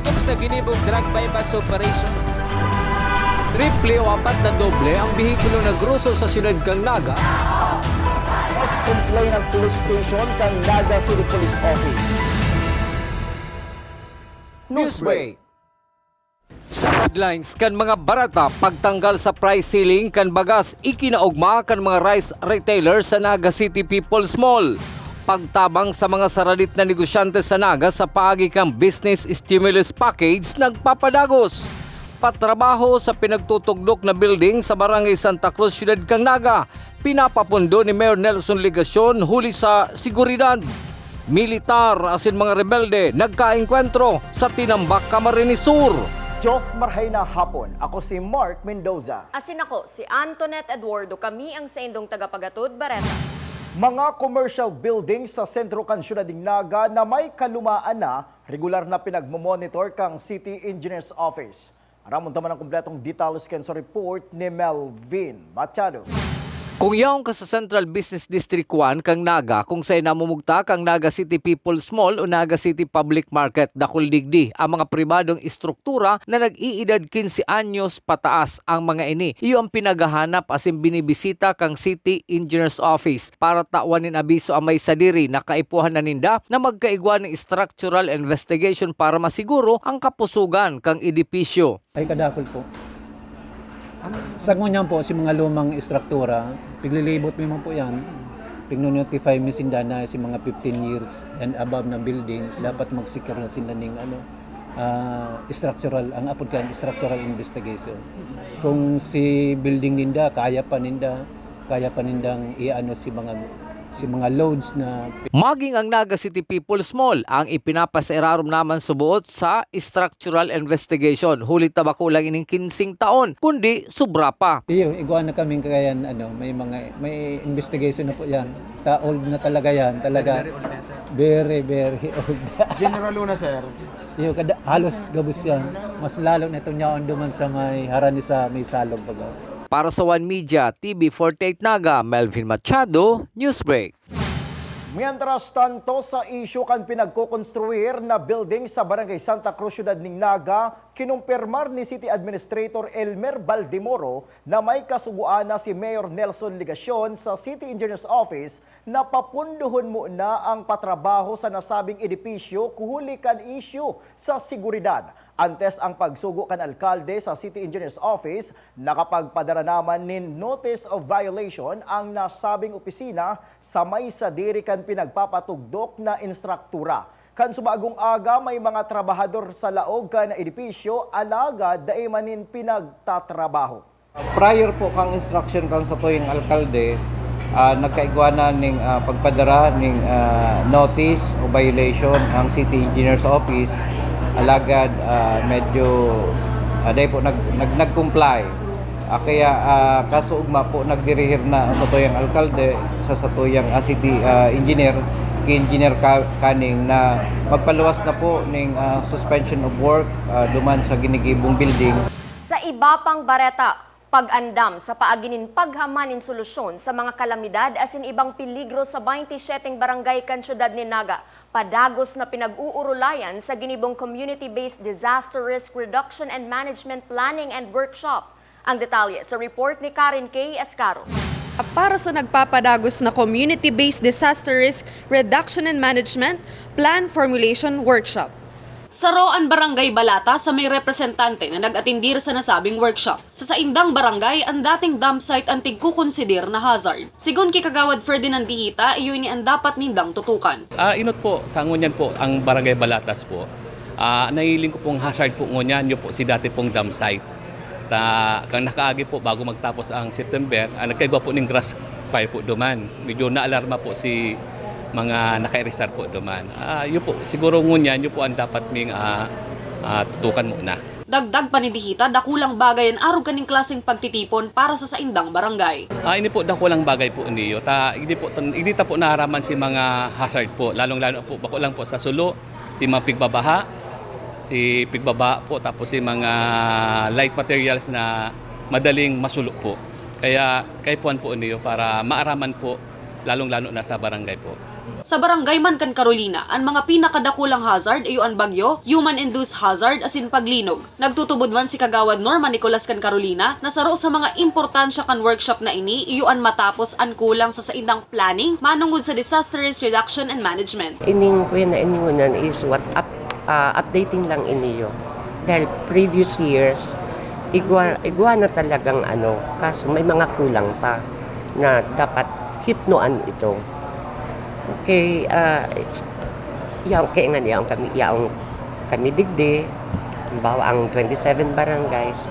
Sakop sa ginibong drug bypass operation. Triple o apat na doble ang bihikulo na gruso sa siyudad kang Naga. Mas complain ng police station kang Naga City Police Office. Newsbreak. Sa headlines kan mga barata pagtanggal sa price ceiling kan bagas ikinaugma kan mga rice retailer sa Naga City People's Mall. Pagtabang sa mga saralit na negosyante sa Naga sa paagi kang business stimulus package nagpapadagos. Patrabaho sa pinagtutugnok na building sa Barangay Santa Cruz, Ciudad kang Naga, pinapapundo ni Mayor Nelson Ligacion huli sa seguridad. Militar asin mga rebelde nagkaengkwentro sa Tinambak, Camarines Sur. Diyos marhay na hapon. Ako si Mark Mendoza. Asin ako, si Antoinette Eduardo. Kami ang sa indong tagapagatod, Bareta. Mga commercial buildings sa sentro kan Ciudad ng Naga na may kalumaan na, regular na pinagmomonitor kang City Engineers Office. Aramon taman ang kumpletong details sa report ni Melvin Machado. Kung yaong ka sa Central Business District 1 kang Naga, kung sa'y namumugta kang Naga City People's Mall o Naga City Public Market, dakul digdi ang mga pribadong istruktura na nag-iedad 15 anyos pataas ang mga ini. Iyo ang pinagahanap asin binibisita kang City Engineers Office para tawanin abiso ang may sadiri na kaipuhan na ninda na magkaigwa ng structural investigation para masiguro ang kapusugan kang edipisyo. Ay kadakol po. Sa ngunyan po, si mga lumang istruktura, piglilibot mo po yan, pigno-notify mo sinda na si mga 15 years and above na buildings, dapat mag-secure na sinda ng structural, ang apod ka, structural investigation. Kung si building ninda, kaya pa nindang iano si mga loads na Maging ang Naga City People's Mall ang ipinapaserarom naman subuot sa structural investigation. Huli tabako lang ining 15 taon, kundi sobra pa. iyo, iguan na kaming kagayan, may investigation na po yan. Old na talaga yan, talaga. Very old. General Luna, sir. Iyo, halos gabos yan. Mas lalo na itong yaon duman sa may harani sa may salog baga. Para sa One Media, TV48 Naga, Melvin Machado, Newsbreak. Mientras tanto sa isyu kan pinagkukonstruir na building sa Barangay Santa Cruz, Ciudad ng Naga, kinumpirmar ni City Administrator Elmer Baldemoro na may kasuguan na si Mayor Nelson Ligacion sa City Engineers Office na papunduhon muna ang patrabaho sa nasabing edipisyo kuhuli kan isyu sa seguridad. Antes ang pagsugo kan alkalde sa City Engineers Office, nakapagpadara naman nin notice of violation ang nasabing opisina sa may sadiri kan pinagpapatugdok na instruktura. Kan subagong aga may mga trabahador sa laog kan edipisyo alaga daimanin pinagtatrabaho. Prior po kang instruction kang sa tuyong alkalde, nagkaigwana ning pagpadara ning notice of violation ang City Engineers Office. Alagad medyo dahil po nag-comply. Kaya kasuugma po nagdirihir na sa tuyang alkalde sa tuyang city engineer ki-engineer kaning na magpaluwas na po ning suspension of work duman sa ginigibong building. Sa iba pang Bareta, pag-andam sa paaginin paghamanin solusyon sa mga kalamidad asin ibang peligro sa 27 barangay kan Syudad ni Naga. Padagos na pinag-uurulayan sa ginibong Community-Based Disaster Risk Reduction and Management Planning and Workshop. Ang detalye sa report ni Karen K. Escaro. Para sa nagpapadagos na Community-Based Disaster Risk Reduction and Management Plan Formulation Workshop. Sa Roan Barangay Balata sa may representante na nag-atindir sa nasabing workshop. Sa Saindang Barangay, ang dating dump site ang tigkukonsider na hazard. Sigun kay Kagawad Ferdinand Dihita, iyon ni ang dapat nindang tutukan. Inot po, sa ngunyan po, ang Barangay Balatas po. Nahiling ko pong hazard po ngunyan, yun po si dati pong dump site. Kang nakaagi po bago magtapos ang September, nagkaigwa po ng grass fire po duman. Medyo naalarma po si mga naka-restar po duman. Yun po, siguro ngunyan, yun po ang dapat ming tutukan muna. Dagdag pa ni Dihita, dakulang bagay ang arog kaning klaseng pagtitipon para sa Saindang Barangay. Ini po dakulang bagay po niyo. Hindi ta po naharaman si mga hazard po, lalong-lalo po bako lang po sa sulo, si mga pigbabaha po, tapos si mga light materials na madaling masulo po. Kaya kaipuan po niyo para maaraman po, lalong-lalo na sa barangay po. Sa barangay man kan Carolina, ang mga pinakadakulang hazard ay ang bagyo, human-induced hazard asin paglinog. Nagtutubod man si Kagawad Norman Nicolas kan Carolina na saro sa mga importansya kan workshop na ini iyuan matapos ang kulang sa saindang planning manungod sa disaster risk reduction and management. Ining ko na iningunan is updating lang iniyo. Dahil previous years, igwa na talagang kaso may mga kulang pa na dapat hipnoan ito. Okay, kami digdi, bawa ang 27 barangays,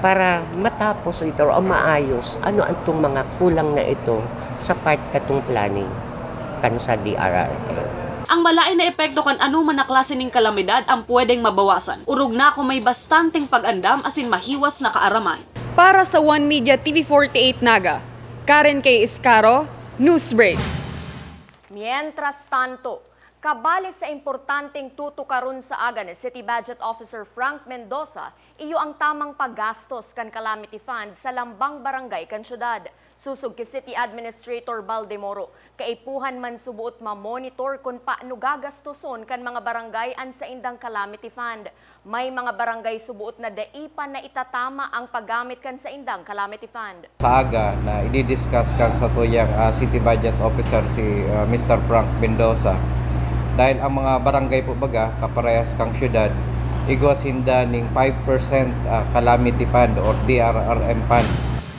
para matapos ito o maayos, ano antong mga kulang na ito sa part katong planning kan sa DRRA. Ang malain na epekto kan anuman na klase ning kalamidad ang pwedeng mabawasan. Urog na kung may bastanteng pag-andam asin mahiwas na kaaraman. Para sa One Media TV48 Naga, Karen K. Iscaro, Newsbreak. Mientras tanto, kabali sa importanteng tutukaron sa aga ni City Budget Officer Frank Mendoza, iyo ang tamang paggastos kan calamity fund sa lambang barangay kan syudad. Susug ki City Administrator Baldemoro, kaipuhan man subuot ma-monitor kung paano gagastoson kan mga barangay an sa indang calamity fund. May mga barangay subuot na daipan na itatama ang paggamit kan sa indang calamity fund. Sa aga na i-discuss kan sa tuyang City Budget Officer si Mr. Frank Mendoza. Dahil ang mga barangay po baga, kaparehas kang syudad, igwas hinda ning 5% calamity fund or DRRM fund.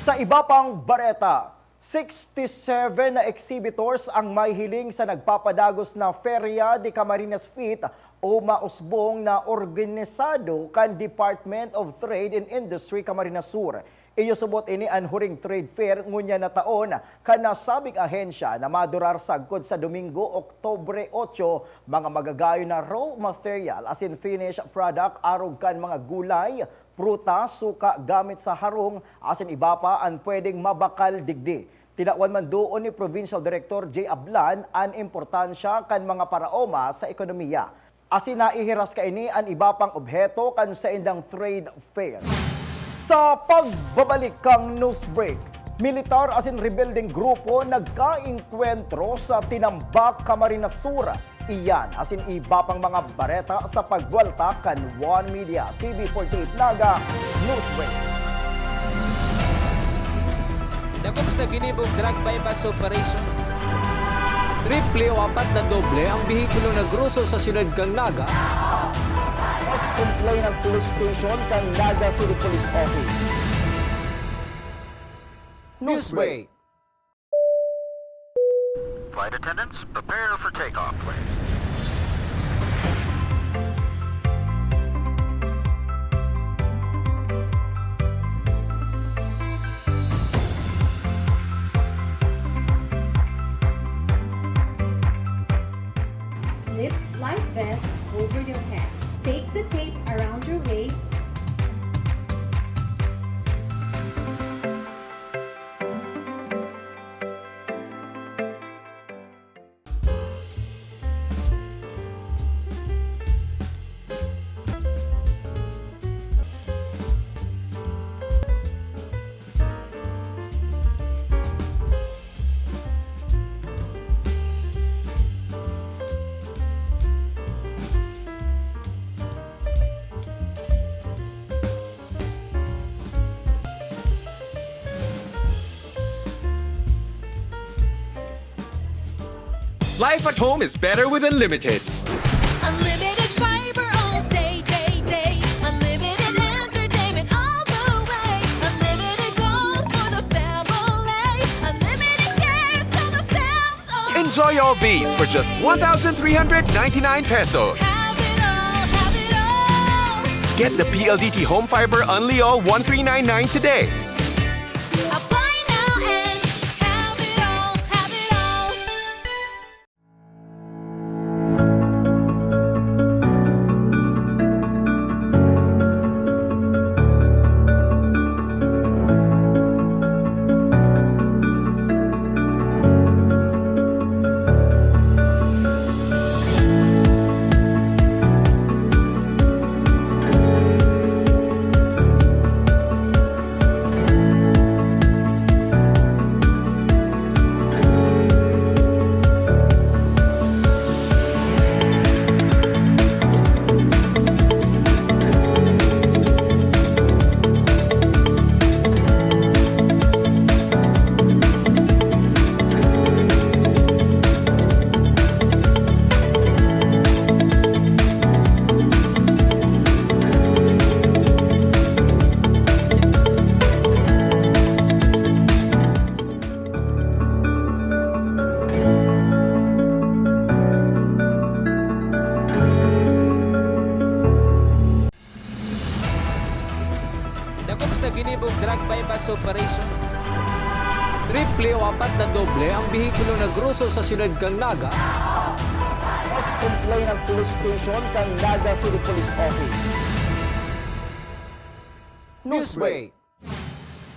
Sa iba pang bareta, 67 na exhibitors ang may hiling sa nagpapadagos na Feria de Camarines Fit o mausbong na organisado kan Department of Trade and Industry Camarines Sur. Iyo subot ini ang huring trade fair ngunya na taon kanasabing ahensya na madurar sagkod sa Domingo, Oktubre 8, mga magagayo na raw material as in finished product arog kan mga gulay, pruta, suka gamit sa harong asin iba pa ang pwedeng mabakal digdi. Tinakwan man doon ni Provincial Director J. Ablan ang importansya kan mga paraoma sa ekonomiya. Asin naihiras ka ini ang iba pang obheto kan sa indang trade fair. Sa pagbabalik kang Newsbreak, militar asin rebuilding grupo nagkainkwentro sa Tinambak, Camarines Sur. Iyan asin iba pang mga bareta sa pagwalta kan One Media TV48 Naga Newsbreak. Dakop sa ginibog drug bypass operation. Triple o 4 na doble ang bihikulo na gruso sa syudad kang Naga. Mas complain ng police station kan Naga City Police Office. Newsbreak. Flight attendants, prepare for takeoff, please. Slip life vest over your head. Take the tape around your waist. Life at home is better with Unlimited. Unlimited fiber all day, day, day. Unlimited entertainment all the way. Unlimited goes for the family. Unlimited cares so the fam's all. Enjoy all these for just 1,399 pesos. Have it all, have it all. Get the PLDT Home Fiber Unli All 1399 today. Apply now and have it all, have it all. Dako sa ginibog drug bypass operation. Triple o apat na doble ang bihikulo na gruso sa siyudad kang Naga. Mas complain ng police station kang Naga City Police Office. Newsbreak.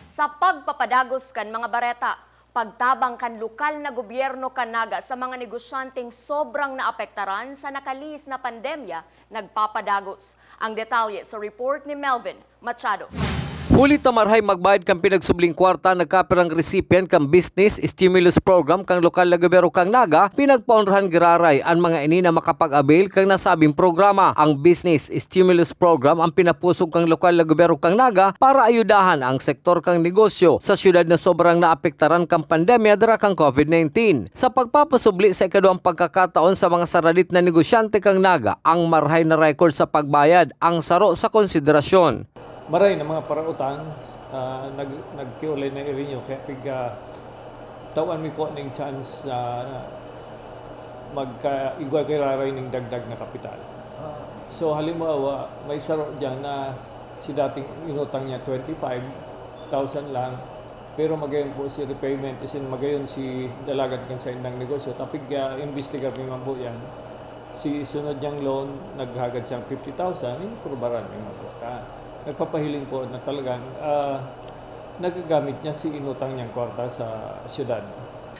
Sa pagpapadagos kan mga bareta, pagtabang kan lokal na gobyerno kan Naga sa mga negosyanteng sobrang naapektaran sa nakalis na pandemya, nagpapadagos. Ang detalye sa report ni Melvin Machado. Huli tamarhay magbayad kang pinagsubling kwarta nagkapirang recipient kang business stimulus program kang lokal na gobyerno kang Naga, pinagpaunrahan giraray ang mga ini na makapag-avail kang nasabing programa. Ang business stimulus program ang pinapusog kang lokal na gobyerno kang Naga para ayudahan ang sektor kang negosyo sa syudad na sobrang naapektaran kang pandemya dara kang COVID-19. Sa pagpapasubli sa ikaduang pagkakataon sa mga saradit na negosyante kang Naga, ang marhay na record sa pagbayad ang saro sa konsiderasyon. Maray na mga parautang nagkiulay na irinyo kaya tawan mi po ng chance mag-igwa kay raray ng dagdag na kapital. So halimbawa may saro dyan na si dating inutang niya 25,000 lang pero magayon po si repayment isin magayon si dalagan kan sa indang negosyo tapig investigar mi man po yan. Si sunod niyang loan naghagad siyang 50,000 ini probaran mi man po nagpapahiling po na talagang nagagamit niya si inutang niyang kwarta sa syudad.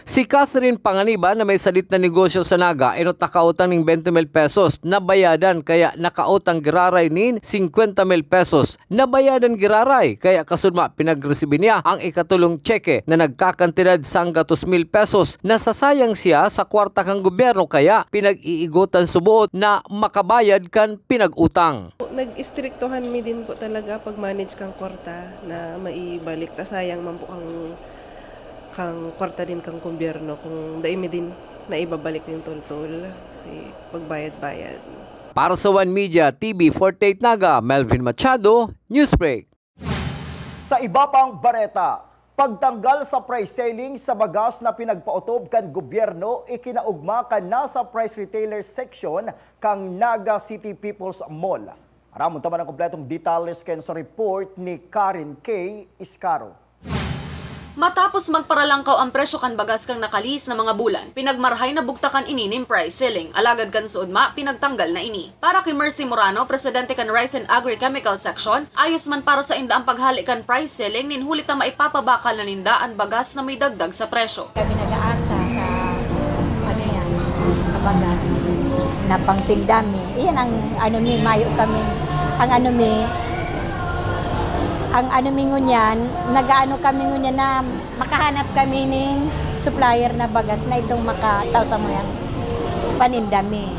Si Catherine Panganiba na may salit na negosyo sa Naga nakautang ng 20,000 pesos na bayadan kaya nakautang giraray nin 50,000 pesos na bayadan giraray kaya kasudma pinagresibi niya ang ikatulong tseke na nagkakantidad sang 200,000 pesos na sasayang siya sa kwarta kang gobyerno kaya pinag-iigutan subuot na makabayad kan pinag-utang. Nag-istriktohan mi din po talaga pag manage kang kwarta na maibalik ta sayang man po kang kwarta din kang gobyerno kung daimi din na ibabalik yung tol-tol si pagbayad-bayad. Para sa One Media TV 48 Naga, Melvin Machado, Newsbreak. Sa iba pang bareta, pagtanggal sa price ceiling sa bagas na pinagpautob kan gobyerno ikinaugma kan nasa price retailer section kang Naga City People's Mall. Aramon taman ang kompletong detalles ken sa report ni Karen K. Iscaro. Matapos magparalangkaw ang presyo kan bagas kang nakalis na mga bulan, pinagmarhay na bugtakan ini ning price ceiling. Alagad kan suodma, pinagtanggal na ini. Para kay Mercy Morano, presidente kan Rice and Agri-Chemical Section, ayos man para sa inda ang paghali kan price ceiling nin hulit na maipapabakal na ninda ang bagas na may dagdag sa presyo. Kami nag-aasa sa sa bagas na pangtindami. Iyan ang mayo kami. Ang ngunyan, nagaano kami ngunyan na makahanap kami ng supplier na bagas na itong makataw sa mga panindami.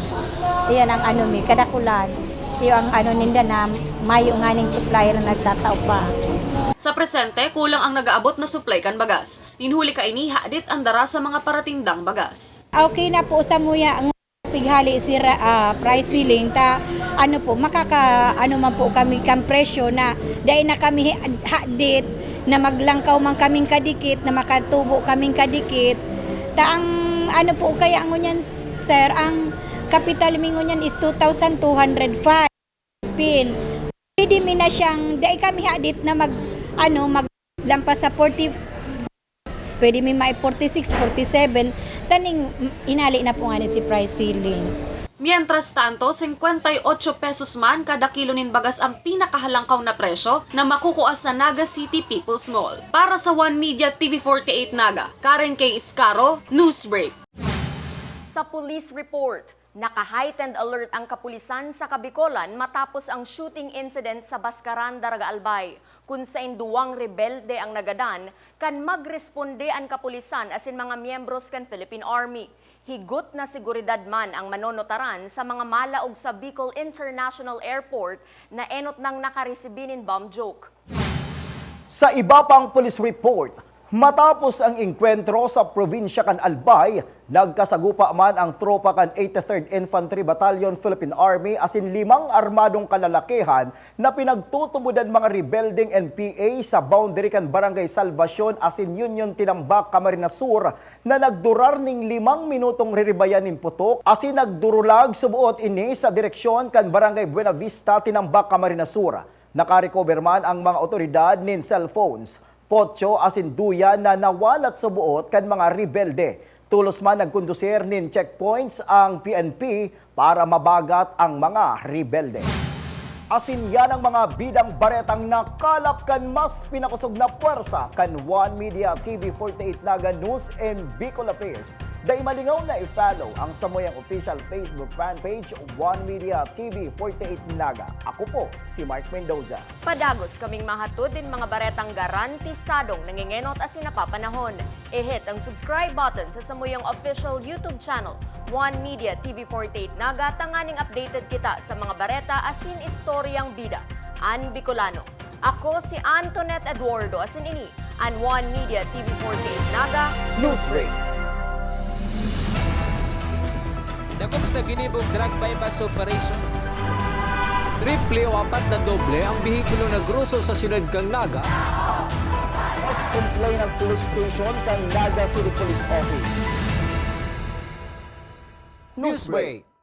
Iyan ang kadakulan. Iyan ang ninda na mayo nga ng supplier na nagtataw pa. Sa presente, kulang ang nagaabot na supply kan bagas. Ninhuli ka ini hadit ang dara sa mga paratindang bagas. Okay na po sa muya ang pighali si price ceiling ta man po kami kang presyo na dahil na kami hadit na maglangkaw man kaming kadikit na makatubo kaming kadikit ta ang po kaya ang ngunyan sir ang capital mi ngunyan is 2,205 pin pwede mi na siyang dahil kami hadit na maglampas sa 40 pwede mi may 46, 47 taning inali na po nga si price ceiling. Mientras tanto, 58 pesos man kada kilo nin bagas ang pinakahalangkaw na presyo na makukuha sa Naga City People's Mall. Para sa One Media TV 48 Naga, Karen K. Iscaro, Newsbreak. Sa police report, naka-heightened alert ang kapulisan sa Kabikolan matapos ang shooting incident sa Baskaran, Daraga Albay. Kung sa induwang rebelde ang nagadan, kan magresponde ang kapulisan asin mga miyembros kan Philippine Army. Higot na seguridad man ang manonotaran sa mga malaog sa Bicol International Airport na enot nang nakaresibinin bomb joke. Sa iba pang police report, matapos ang inkwentro sa probinsya kan Albay, nagkasagupa man ang tropa kan 83rd Infantry Battalion Philippine Army asin 5 armadong kalalakihan na pinagtutubudan mga rebelding NPA sa boundary kan Barangay Salvacion asin Union Tinambak, Camarines Sur na nagdurar ning 5 minutong riribayan nin putok asin nagdurulag subuot ini sa direksyon kan Barangay Buena Vista, Tinambak, Camarines Sur. Nakarecover man ang mga otoridad nin cellphones, potso asin duyan na nawalat sa buot kan mga rebelde. Tulos man nagkondusir nin checkpoints ang PNP para mabagat ang mga rebelde. Asin yan ang mga bidang baretang nakalap kan mas pinakusog na puwersa kan One Media TV 48 Naga News and Bicol Affairs. Dahil malingaw na i-follow ang Samoyang official Facebook fan page One Media TV 48 Naga. Ako po si Mark Mendoza. Padagos kaming mahatod din mga baretang garantisadong nangingenot asin napapanahon. I-hit ang subscribe button sa Samoyang official YouTube channel One Media TV 48 Naga, tanganing updated kita sa mga bareta asin istoryang bida. An Bicolano. Ako si Antoinette Eduardo asin ini an One Media TV 48 Naga News Break. Dako sa ginibog drug bypass operation. Triple o 4 na doble ang bihikulo na gruso sa siyudad kang Naga. Mas complain ng police station kang Naga City Police Office. Newsbreak.